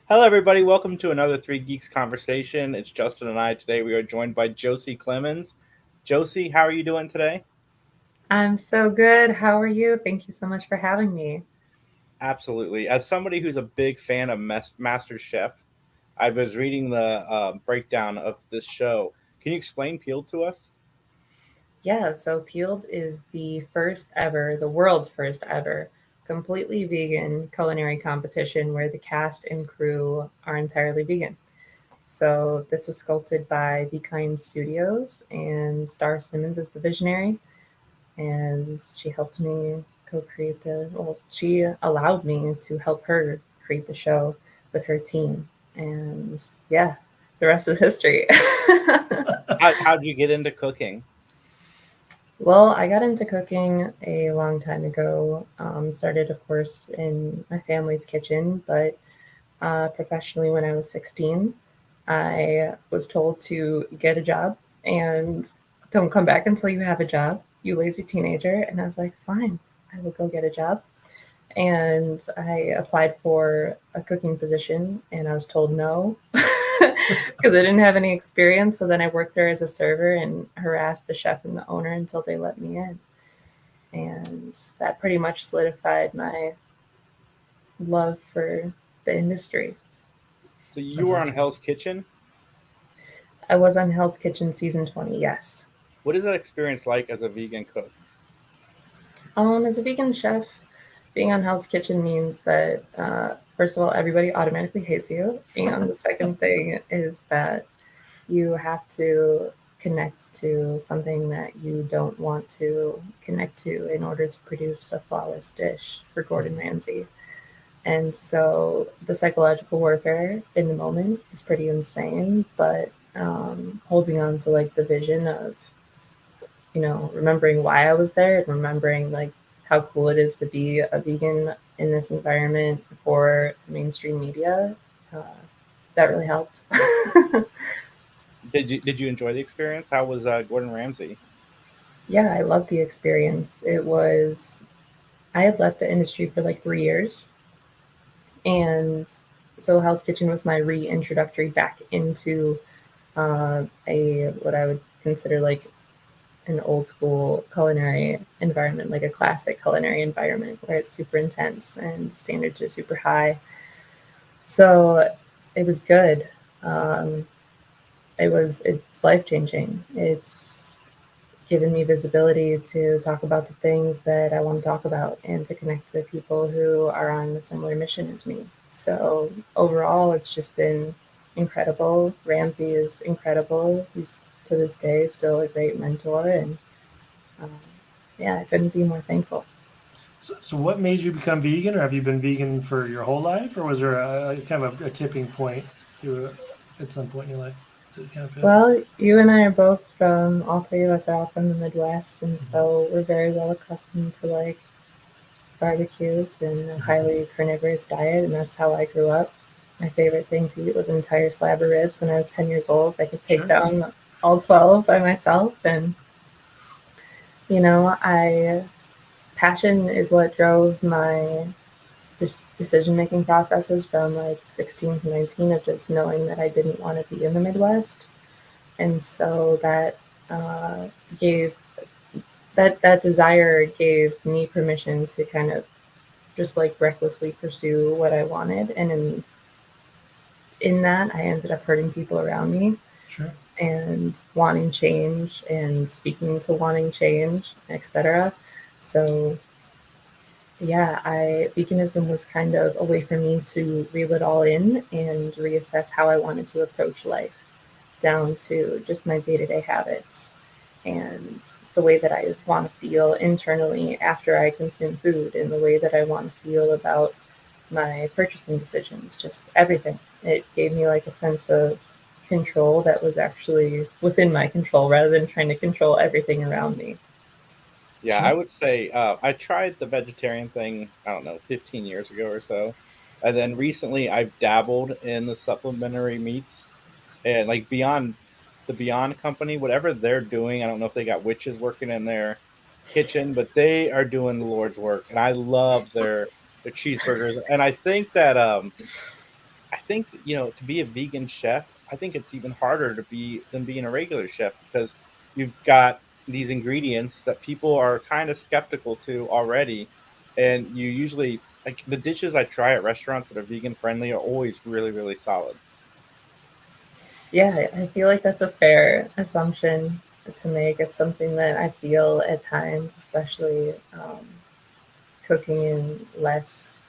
Hello, everybody. Welcome to another Three Geeks conversation. It's Justin and I. Today we are joined by Josie Clemmons. Josie, how are you doing today? I'm so good. How are you? Thank you so much for having me. Absolutely. As somebody who's a big fan of Master Chef, I was reading the breakdown of this show. Can you explain Peel to us? Yeah, so Peeled is the first ever, the world's first ever, completely vegan culinary competition where the cast and crew are entirely vegan. So this was sculpted by Be Kind Studios, and Star Simmons is the visionary, and she helped me co-create she allowed me to help her create the show with her team. And yeah, the rest is history. How did you get into cooking? Well, I got into cooking a long time ago. Started, of course, in my family's kitchen, but professionally when I was 16. I was told to get a job and don't come back until you have a job, you lazy teenager. And I was like, fine, I will go get a job. And I applied for a cooking position and I was told no because I didn't have any experience. So then I worked there as a server and harassed the chef and the owner until they let me in. And that pretty much solidified my love for the industry. So you That's were on awesome. Hell's Kitchen. I was on Hell's Kitchen season 20, yes. What is that experience like as a vegan cook? As a vegan chef, being on Hell's Kitchen means that, first of all, everybody automatically hates you. And the second thing is that you have to connect to something that you don't want to connect to in order to produce a flawless dish for Gordon Ramsay. And so the psychological warfare in the moment is pretty insane, but holding on to like the vision of, remembering why I was there and remembering like how cool it is to be a vegan in this environment for mainstream media, uh, that really helped. Did you enjoy the experience? How was Gordon Ramsay? Yeah, I loved the experience. I had left the industry for like 3 years. And so Hell's Kitchen was my reintroductory back into a what I would consider like an old school culinary environment, like a classic culinary environment where it's super intense and standards are super high. So it was good. Um, it's life changing. It's given me visibility to talk about the things that I want to talk about and to connect to people who are on a similar mission as me. So overall, it's just been incredible. Ramsey is incredible. He's to this day still a great mentor, and um, yeah, I couldn't be more thankful. So what made you become vegan, or have you been vegan for your whole life, or was there a kind of a tipping point through at some point in your life to kind of pivot? Well, you and I are both from, all three of us are all from the Midwest, and so we're very well accustomed to like barbecues and a Mm-hmm. highly carnivorous diet, and that's how I grew up. My favorite thing to eat was an entire slab of ribs when I was 10 years old. I could take Sure. down all 12 by myself, and I passion is what drove my decision making processes from like 16 to 19 of just knowing that I didn't want to be in the Midwest. And so uh, gave that desire gave me permission to kind of just like recklessly pursue what I wanted. And in that, I ended up hurting people around me Sure. and wanting change and speaking to wanting change, etc. So yeah, I veganism was kind of a way for me to reel it all in and reassess how I wanted to approach life, down to just my day-to-day habits and the way that I want to feel internally after I consume food and the way that I want to feel about my purchasing decisions, just everything. It gave me like a sense of control that was actually within my control rather than trying to control everything around me. Yeah, I Sure. would say I tried the vegetarian thing, I don't know, 15 years ago or so. And then recently I've dabbled in the supplementary meats and like Beyond Company, whatever they're doing, I don't know if they got witches working in their kitchen, but they are doing the Lord's work. And I love their cheeseburgers. And I think that I think, to be a vegan chef, I think it's even harder to be than being a regular chef because you've got these ingredients that people are kind of skeptical to already, and you usually like the dishes I try at restaurants that are vegan friendly are always really, really solid. Yeah, I feel like that's a fair assumption to make. It's something that I feel at times, especially cooking in less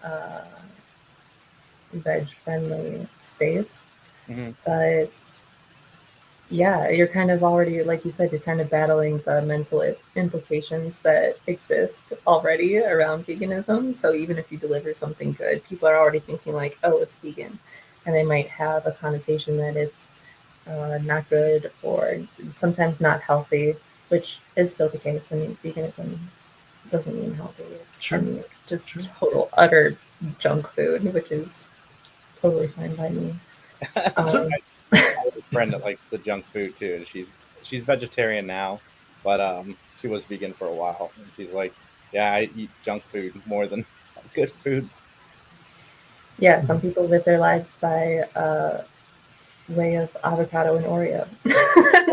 veg friendly states. Hmm. But yeah, you're kind of already, like you said, you're kind of battling the mental implications that exist already around veganism. So even if you deliver something good, people are already thinking, like, oh, it's vegan. And they might have a connotation that it's not good or sometimes not healthy, which is still the case. I mean, veganism doesn't mean healthy. I Sure, mean, just sure. total, utter junk food, which is totally fine by me. So, Um, I have a friend that likes the junk food too, and she's vegetarian now, but she was vegan for a while, and she's like, "Yeah, I eat junk food more than good food." yeah, some people live their lives by way of avocado and Oreo.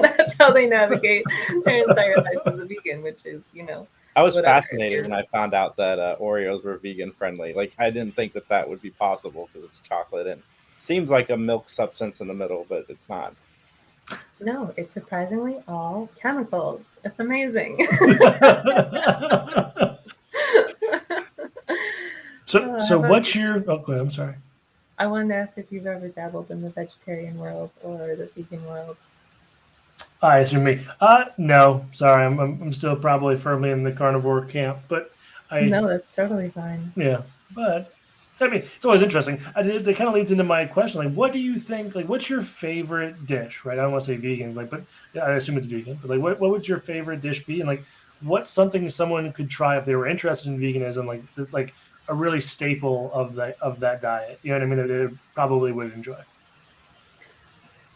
That's how they navigate their entire life as a vegan, which is, I was whatever. fascinated when I found out that Oreos were vegan friendly. Like, I didn't think that that would be possible because it's chocolate and seems like a milk substance in the middle, but it's not. No, it's surprisingly all chemicals. It's amazing. so How about what's you? your? Oh, go ahead, I'm sorry. I wanted to ask if you've ever dabbled in the vegetarian world or the vegan world. I assume me. No, sorry, I'm still probably firmly in the carnivore camp, but I No, that's totally fine. yeah, but I mean, it's always interesting. That kind of leads into my question. Like, what do you think? Like, what's your favorite dish? Right? I don't want to say vegan, like, but yeah, I assume it's vegan. But like, what would your favorite dish be? And like, what's something someone could try if they were interested in veganism? Like a really staple of that diet. You know what I mean? That they probably would enjoy.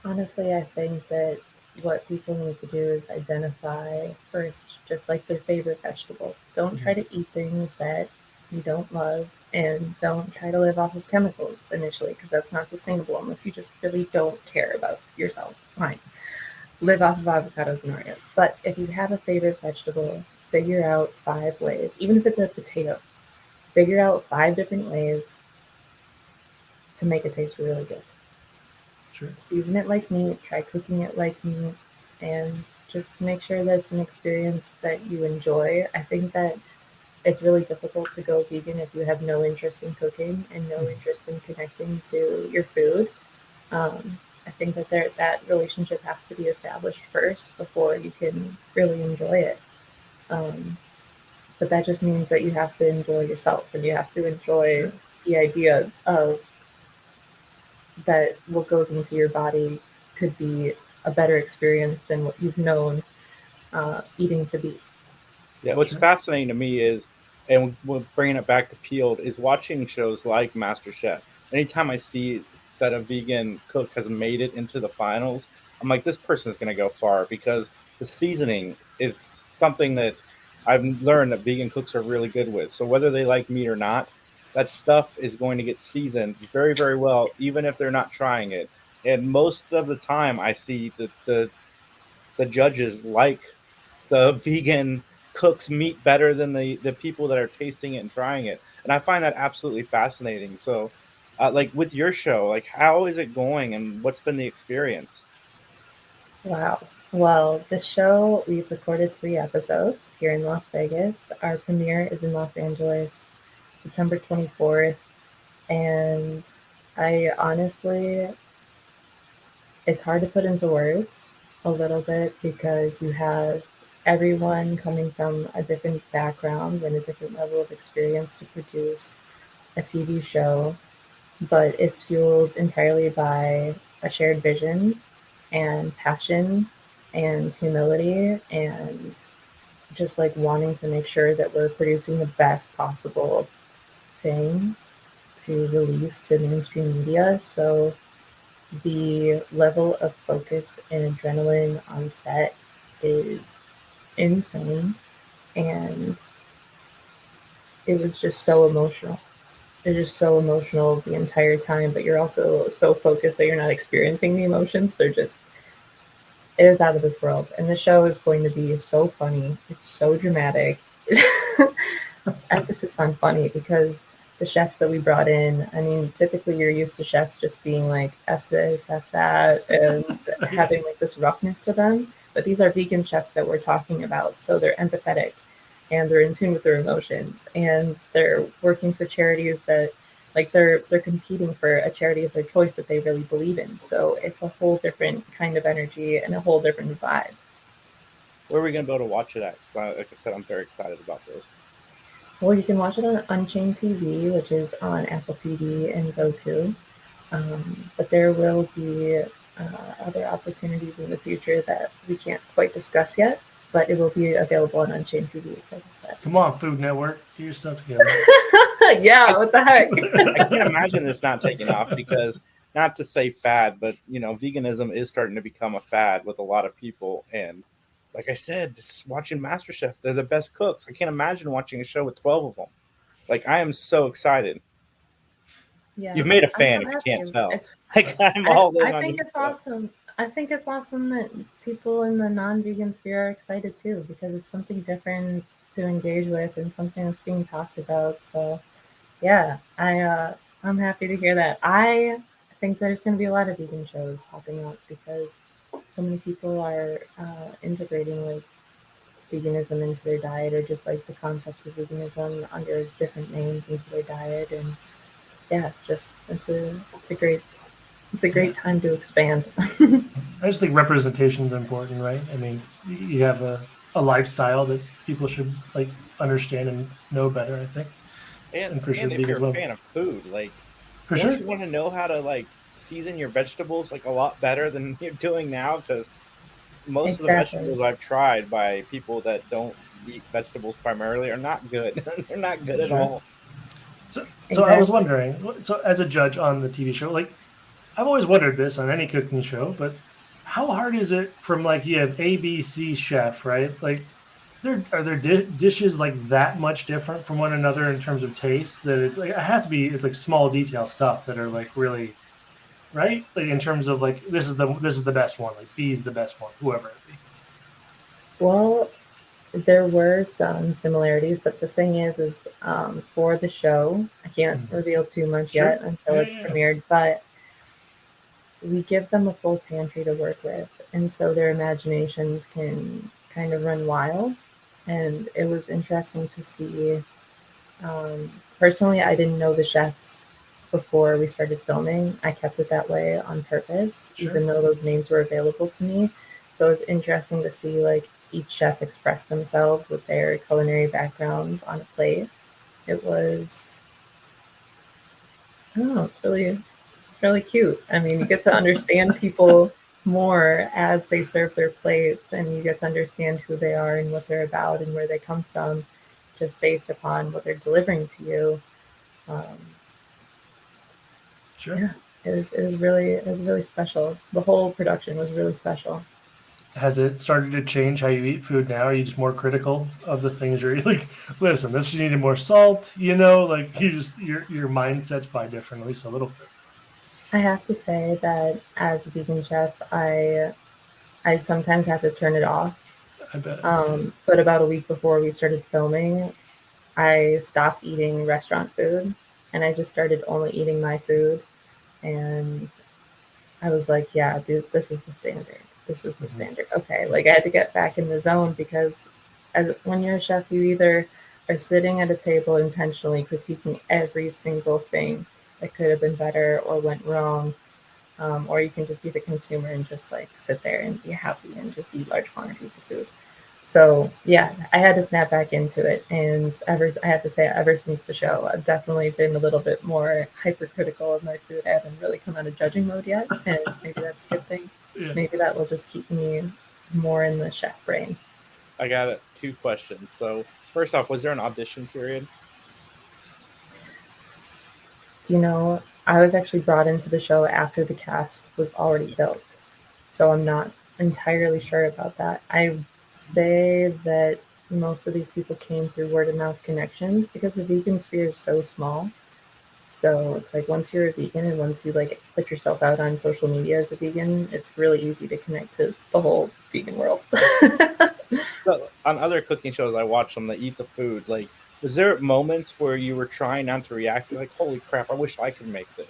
Honestly, I think that what people need to do is identify first just like their favorite vegetable. Don't try Mhm. to eat things that you don't love and don't try to live off of chemicals initially because that's not sustainable unless you just really don't care about yourself. Fine. Live off of avocados and Oreos. But if you have a favorite vegetable, figure out 5 ways, even if it's a potato, figure out 5 different ways to make it taste really good. Sure. Season it like meat, try cooking it like meat, and just make sure that it's an experience that you enjoy. I think that it's really difficult to go vegan if you have no interest in cooking and no Mhm. interest in connecting to your food. I think that that relationship has to be established first before you can really enjoy it. Um, but that just means that you have to enjoy yourself and you have to enjoy Sure. the idea of that what goes into your body could be a better experience than what you've known eating to be. Yeah, what's Sure. fascinating to me is, and we're bringing it back to Peeled, is watching shows like MasterChef. Anytime I see that a vegan cook has made it into the finals, I'm like, this person is going to go far because the seasoning is something that I've learned that vegan cooks are really good with. So whether they like meat or not, that stuff is going to get seasoned very, very well, even if they're not trying it. And most of the time, I see the judges like the vegan cooks meat better than the people that are tasting it and trying it, and I find that absolutely fascinating. So, like with your show, like how is it going, and what's been the experience? Wow. Well, this show, we've recorded 3 episodes here in Las Vegas. Our premiere is in Los Angeles, September 24th. And I honestly, it's hard to put into words a little bit because you have everyone coming from a different background and a different level of experience to produce a TV show, but it's fueled entirely by a shared vision and passion and humility and just like wanting to make sure that we're producing the best possible thing to release to mainstream media. So the level of focus and adrenaline on set is insane. And it was just so emotional. they're just so emotional the entire time, but you're also so focused that you're not experiencing the emotions. They're just, it is out of this world. And the show is going to be so funny. It's so dramatic. Emphasis on funny, because the chefs that we brought in, I mean, typically you're used to chefs just being like, F this, F that, and having like this roughness to them. But these are vegan chefs that we're talking about. So they're empathetic and they're in tune with their emotions, and they're working for charities that, like, they're competing for a charity of their choice that they really believe in. So it's a whole different kind of energy and a whole different vibe. Where are we gonna be able to watch it at? Like I said, I'm very excited about this. Well, you can watch it on Unchained TV, which is on Apple TV and Roku. But there will be other opportunities in the future that we can't quite discuss yet, but it will be available on Unchained TV, like I said. Come on, Food Network, get your stuff together. Yeah, what the heck? I can't imagine this not taking off because, not to say fad, but veganism is starting to become a fad with a lot of people. And like I said, watching MasterChef, they're the best cooks. I can't imagine watching a show with 12 of them. Like, I am so excited. Yeah, You've made a I'm fan so if you can't happy. tell. Like, I'm all in I on think your it's stuff. awesome. I think it's awesome that people in the non-vegan sphere are excited too, because it's something different to engage with and something that's being talked about. So yeah, I'm happy to hear that. I think there's going to be a lot of vegan shows popping up because so many people are integrating like veganism into their diet, or just like the concepts of veganism under different names into their diet. And yeah, just it's a great time to expand. I just think representation is important, right? I mean, you have a lifestyle that people should like understand and know better, I think. And And for sure, if you're vegans a will. fan of food, like, For don't sure. you want to know how to like season your vegetables like a lot better than you're doing now? Because most of the Exactly. vegetables I've tried by people that don't eat vegetables primarily are not good. They're not good at Sure. all. So I was Exactly. wondering, so as a judge on the TV show, like I've always wondered this on any cooking show, but how hard is it from like you have ABC chef, right? Like are there dishes like that much different from one another in terms of taste that it's like it has to be it's like small detail stuff that are like really right, like in terms of like this is the best one, like B's the best one, whoever it be. Well, there were some similarities, but the thing is for the show, I can't Mm-hmm. reveal too much Sure. yet until it's premiered, but we give them a full pantry to work with, and so their imaginations can kind of run wild. And it was interesting to see. Personally, I didn't know the chefs before we started filming. I kept it that way on purpose, Sure. even though those names were available to me. So it was interesting to see like each chef express themselves with their culinary background on a plate. It was, I don't know, it's really cute. I mean, you get to understand people more as they serve their plates, and you get to understand who they are and what they're about and where they come from, just based upon what they're delivering to you. Um, Sure. yeah, it was really special. The whole production was really special. Has it started to change how you eat food now? Are you just more critical of the things you're eating? Like, listen, this needed more salt, like you just your mindset's probably different, at least a little bit. I have to say that as a vegan chef, I sometimes have to turn it off. I bet. But about a week before we started filming, I stopped eating restaurant food and I just started only eating my food. And I was like, yeah, dude, this is the standard. This is the Mm-hmm. standard. Okay. Like, I had to get back in the zone because when you're a chef, you either are sitting at a table intentionally critiquing every single thing that could have been better or went wrong, or you can just be the consumer and just like sit there and be happy and just eat large quantities of food. So yeah, I had to snap back into it, and I have to say, ever since the show, I've definitely been a little bit more hypercritical of my food. I haven't really come out of judging mode yet, and maybe that's a good thing. Yeah. Maybe that will just keep me more in the chef brain. I got 2 questions. So first off, was there an audition period? Do you know, I was actually brought into the show after the cast was already built, so I'm not entirely sure about that. I say that most of these people came through word of mouth connections because the vegan sphere is so small. So it's like once you're a vegan and once you like put yourself out on social media as a vegan, it's really easy to connect to the whole vegan world. So on other cooking shows I watch them, they eat the food. Like, was there moments where you were trying not to react? You're like, holy crap, I wish I could make this.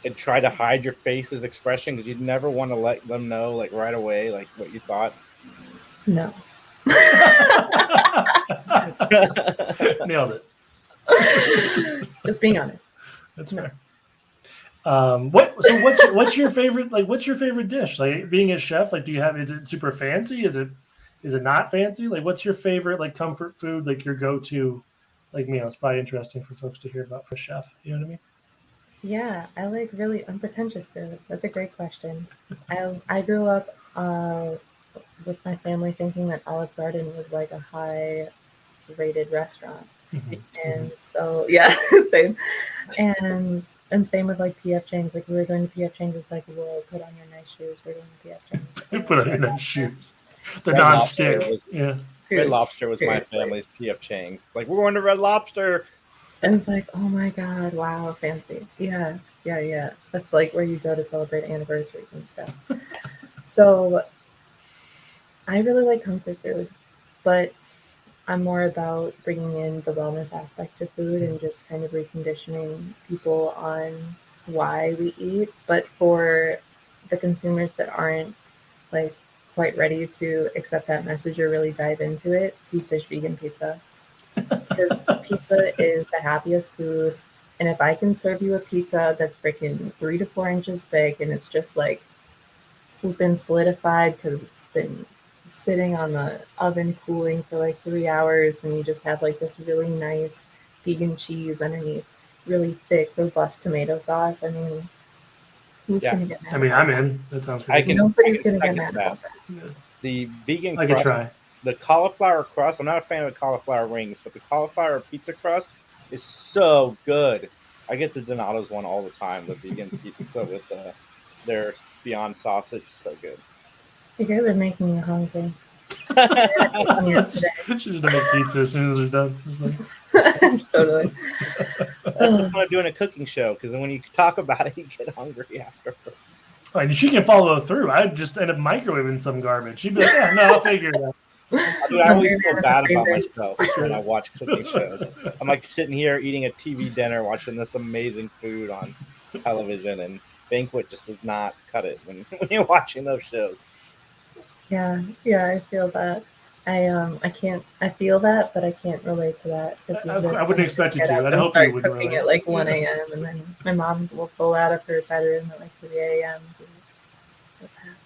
And try to hide your face's expression because you'd never want to let them know, like, right away, like, what you thought. No. Nailed it. Just being honest. That's fair. What's your favorite, like, what's your favorite dish? Like, being a chef, like, do you have, is it super fancy? Is it not fancy? Like, what's your favorite, like, comfort food, like your go-to, like, meal? It's probably interesting for folks to hear about for a chef. You know what I mean? Yeah, I like really unpretentious food. That's a great question. I grew up with my family thinking that Olive Garden was like a high rated restaurant. And so yeah, same. And same with like PF Chang's. Like we were going to PF Chang's, it's like, whoa, put on your nice shoes. We're going to PF Chang's. Put on your nice shoes. The Red non-stick. Lobster was- Yeah. Red Lobster was Seriously. my family's PF Chang's. It's like, we're going to Red Lobster. And it's like, oh my God, wow, fancy. Yeah. That's like where you go to celebrate anniversaries and stuff. So I really like comfort food, but I'm more about bringing in the wellness aspect to food and just kind of reconditioning people on why we eat. But for the consumers that aren't like quite ready to accept that message or really dive into it, deep dish vegan pizza. Because pizza is the happiest food. And if I can serve you a pizza that's freaking 3 to 4 inches thick and it's just like been solidified because it's been sitting on the oven cooling for like 3 hours, and you just have like this really nice vegan cheese underneath, really thick, robust tomato sauce. I mean, who's Yeah. gonna get mad? I mean, about I'm that? in. That sounds I great. can- Nobody's gonna get second mad that. about that. Yeah. The vegan I can crust, try. the cauliflower crust, I'm not a fan of the cauliflower rings, but the cauliflower pizza crust is so good. I get the Donato's one all the time, the vegan pizza with their Beyond sausage. So good. You guys are making me hungry. I'm here today. She's just gonna make pizza as soon as they're done. It's like, Totally. That's the fun of doing a cooking show, because when you talk about it, you get hungry after. and she can follow through. I'd just end up microwaving some garbage. She'd be like, "Yeah, no, I'll figure it out." Dude, I always feel bad about myself when I watch cooking shows. I'm like sitting here eating a TV dinner, watching this amazing food on television, and Banquet just does not cut it when you're watching those shows. Yeah, I feel that. I can't. I feel that, but I can't relate to that because I wouldn't expect you to. I'd hope you would cooking relate. at like 1 a.m. and then my mom will pull out of her bedroom at like 3 a.m. What's happening?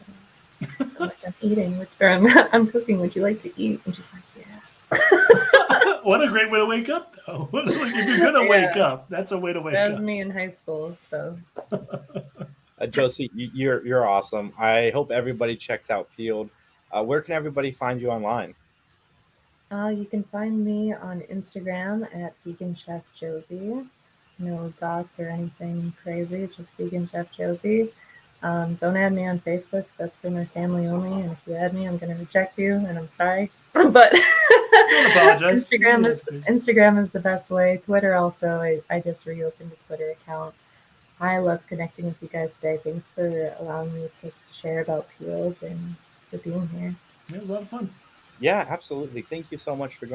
I'm like, I'm eating, or I'm cooking. Would you like to eat? And she's like, yeah. What a great way to wake up, though. Like, if you're gonna wake up, that's a way to wake That was up. me in high school. So Josie, you're awesome. I hope everybody checks out Peeled. Where can everybody find you online? you can find me on Instagram at Vegan Chef Josie. No dots or anything crazy, just Vegan Chef Josie. Don't add me on Facebook, 'cause that's for my family only. And if you add me, I'm going to reject you, and I'm sorry. But apologize. Instagram is the best way. Twitter also. I just reopened a Twitter account. I loved connecting with you guys today. Thanks for allowing me to share about Peeled and for being here. It was a lot of fun. Yeah, absolutely. Thank you so much for joining.